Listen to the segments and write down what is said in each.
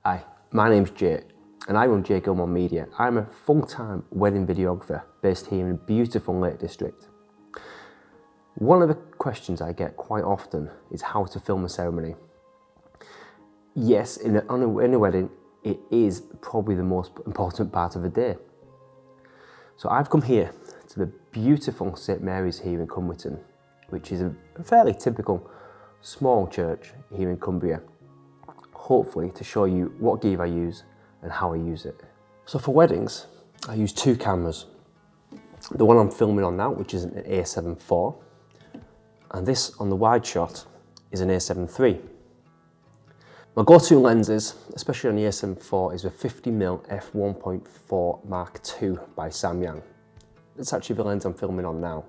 Hi, my name's Jay and I run Gimbal Media. I'm a full-time wedding videographer based here in the beautiful Lake District. One of the questions I get quite often is how to film a ceremony. Yes, in a wedding, it is probably the most important part of the day. So I've come here to the beautiful St Mary's here in Cumbria, which is a fairly typical small church here in Cumbria, hopefully to show you what gear I use and how I use it. So for weddings, I use two cameras. The one I'm filming on now, which is an A74, and this on the wide shot is an A73. My go-to lenses, especially on the A74, is the 50mm f1.4 Mark II by Samyang. It's actually the lens I'm filming on now.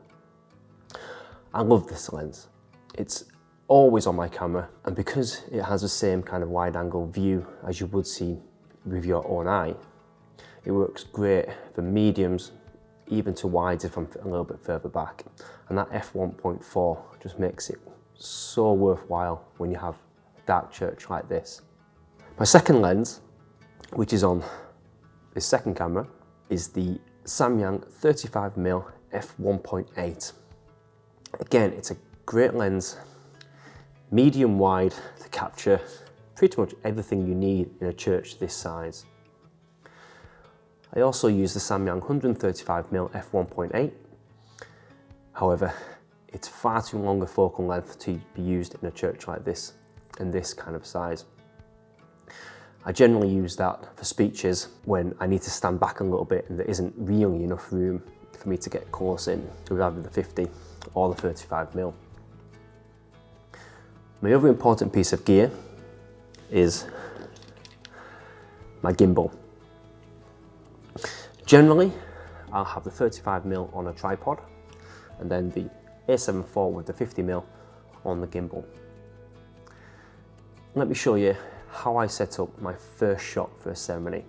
I love this lens. It's always on my camera, and because it has the same kind of wide angle view as you would see with your own eye, it works great for mediums, even to wides if I'm a little bit further back. And that f1.4 just makes it so worthwhile when you have a dark church like this. My second lens, which is on this second camera, is the Samyang 35mm f1.8. Again, it's a great lens, medium wide, to capture pretty much everything you need in a church this size. I also use the Samyang 135mm f1.8. However, it's far too long a focal length to be used in a church like this, in this kind of size. I generally use that for speeches when I need to stand back a little bit and there isn't really enough room for me to get close in to either the 50 or the 35mm. My other important piece of gear is my gimbal. Generally, I'll have the 35mm on a tripod and then the A74 with the 50mm on the gimbal. Let me show you how I set up my first shot for a ceremony.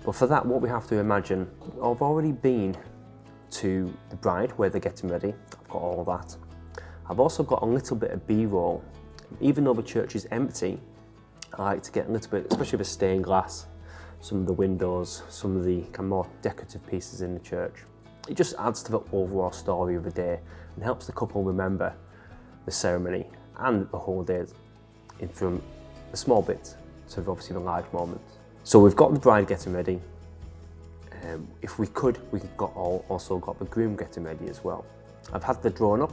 But for that, what we have to imagine, I've already been to the bride where they're getting ready. I've got all that. I've also got a little bit of B-roll. Even though the church is empty, I like to get a little bit, especially with stained glass, some of the windows, some of the kind of more decorative pieces in the church. It just adds to the overall story of the day and helps the couple remember the ceremony and the whole day from the small bits to obviously the large moments. So we've got the bride getting ready. If we could, we've also got the groom getting ready as well. I've had the drone up.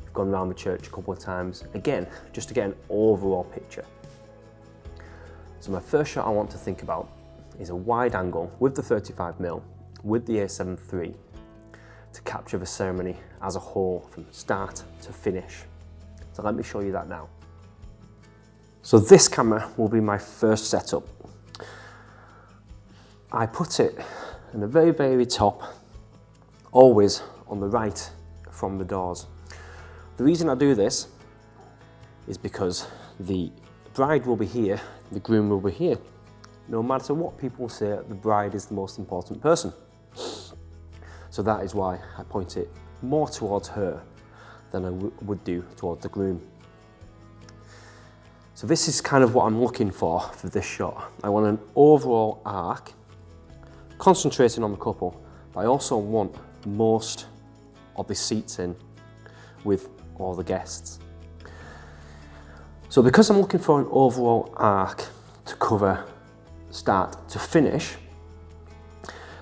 We've gone around the church a couple of times, again, just to get an overall picture. So my first shot I want to think about is a wide angle with the 35mm, with the A73, to capture the ceremony as a whole from start to finish. So let me show you that now. So this camera will be my first setup. I put it in the very, very top, always on the right from the doors. The reason I do this is because the bride will be here, the groom will be here. No matter what people say, the bride is the most important person. So that is why I point it more towards her than I would do towards the groom. So this is kind of what I'm looking for this shot. I want an overall arc, concentrating on the couple, but I also want most of the seats in with all the guests. So because I'm looking for an overall arc to cover start to finish,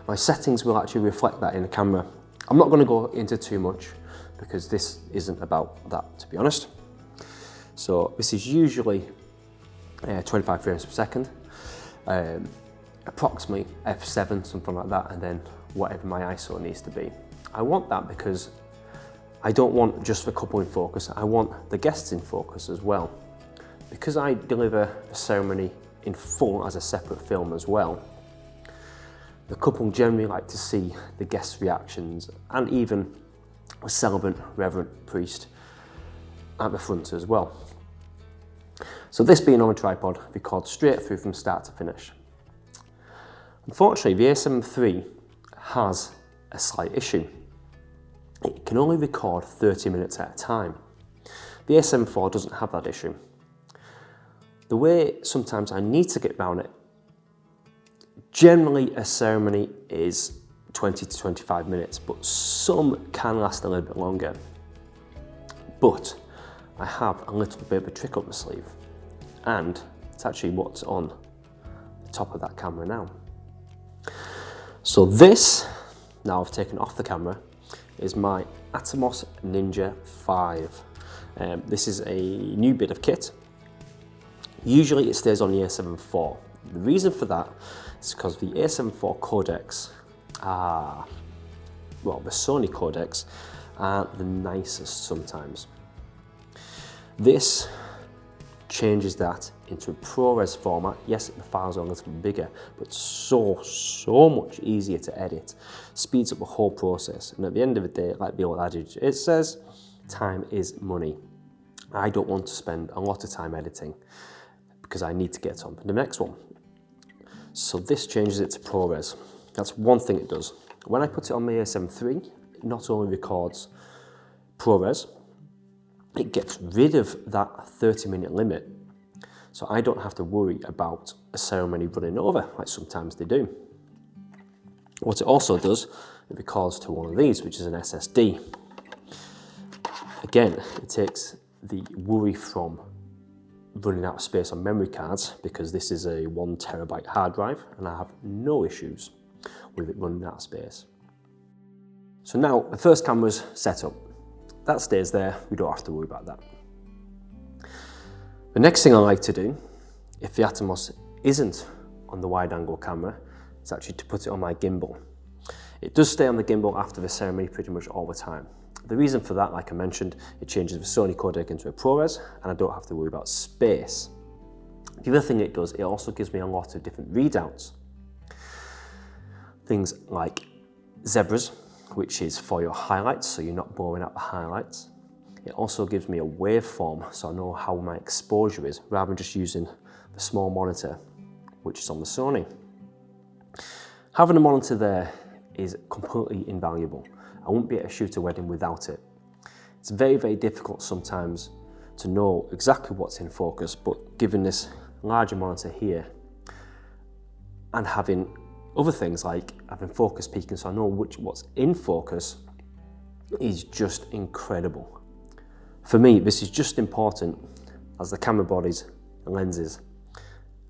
my settings will actually reflect that in the camera. I'm not going to go into too much because this isn't about that, to be honest. So this is usually 25 frames per second, approximately f7, something like that, and then whatever my ISO needs to be. I want that because I don't want just the couple in focus, I want the guests in focus as well. Because I deliver the ceremony in full as a separate film as well, the couple generally like to see the guests' reactions and even a celebrant, reverend priest at the front as well. So this being on a tripod, records straight through from start to finish. Unfortunately, the A73 has a slight issue. It can only record 30 minutes at a time. The A74 doesn't have that issue. The The way sometimes I need to get around it, generally a ceremony is 20 to 25 minutes, but some can last a little bit longer. But I have a little bit of a trick up my sleeve, and it's actually what's on the top of that camera now. So this, now I've taken off the camera, is my Atomos Ninja V. This is a new bit of kit. Usually it stays on the A74. The reason for that is because the A74 codecs are, well, the Sony codecs aren't the nicest sometimes. This changes that into a ProRes format. Yes, the files are a little bit bigger, but so much easier to edit. Speeds up the whole process. And at the end of the day, like the old adage, it says, time is money. I don't want to spend a lot of time editing because I need to get on to the next one. So this changes it to ProRes. That's one thing it does. When I put it on my A73, it not only records ProRes, it gets rid of that 30-minute limit. So I don't have to worry about a ceremony running over like sometimes they do. What it also does, it records to one of these, which is an SSD. Again, it takes the worry from running out of space on memory cards, because this is a 1 terabyte hard drive and I have no issues with it running out of space. So now the first camera's set up. That stays there, we don't have to worry about that. The next thing I like to do, if the Atomos isn't on the wide angle camera, is actually to put it on my gimbal. It does stay on the gimbal after the ceremony pretty much all the time. The reason for that, like I mentioned, it changes the Sony codec into a ProRes and I don't have to worry about space. The other thing it does, it also gives me a lot of different readouts. Things like zebras, which is for your highlights, so you're not blowing out the highlights. It also gives me a waveform, so I know how my exposure is, rather than just using the small monitor, which is on the Sony. Having a monitor there is completely invaluable. I wouldn't be able to shoot a wedding without it. It's very, very difficult sometimes to know exactly what's in focus, but given this larger monitor here and having other things like having focus peaking, so I know what's in focus, is just incredible. For me, this is just important as the camera bodies and lenses,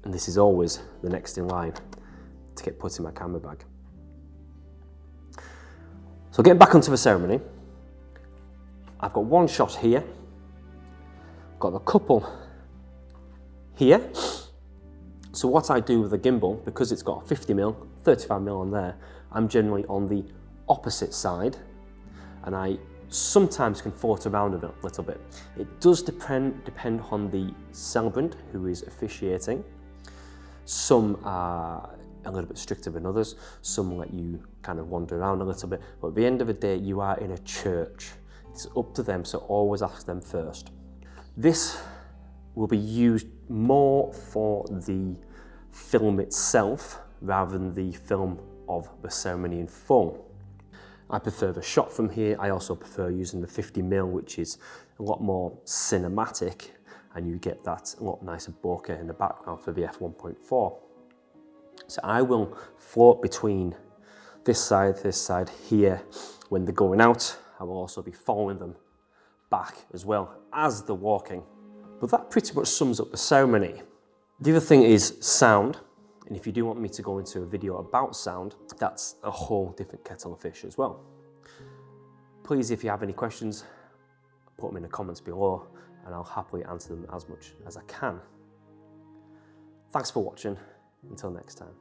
and this is always the next in line to get put in my camera bag. So getting back onto the ceremony, I've got one shot here, got a couple here. So what I do with the gimbal, because it's got 50mm, 35mm on there, I'm generally on the opposite side, and I sometimes can float around a little bit. It does depend on the celebrant who is officiating. Some are a little bit stricter than others, some let you kind of wander around a little bit, but at the end of the day, you are in a church. It's up to them, so always ask them first. This will be used more for the film itself rather than the film of the ceremony in full. I prefer the shot from here. I also prefer using the 50mm, which is a lot more cinematic, and you get that a lot nicer bokeh in the background for the f1.4. So I will float between this side here when they're going out. I will also be following them back as well as they're walking. But that pretty much sums up the ceremony. The other thing is sound, and if you do want me to go into a video about sound, that's a whole different kettle of fish as well. Please, if you have any questions, put them in the comments below and I'll happily answer them as much as I can. Thanks for watching. Until next time.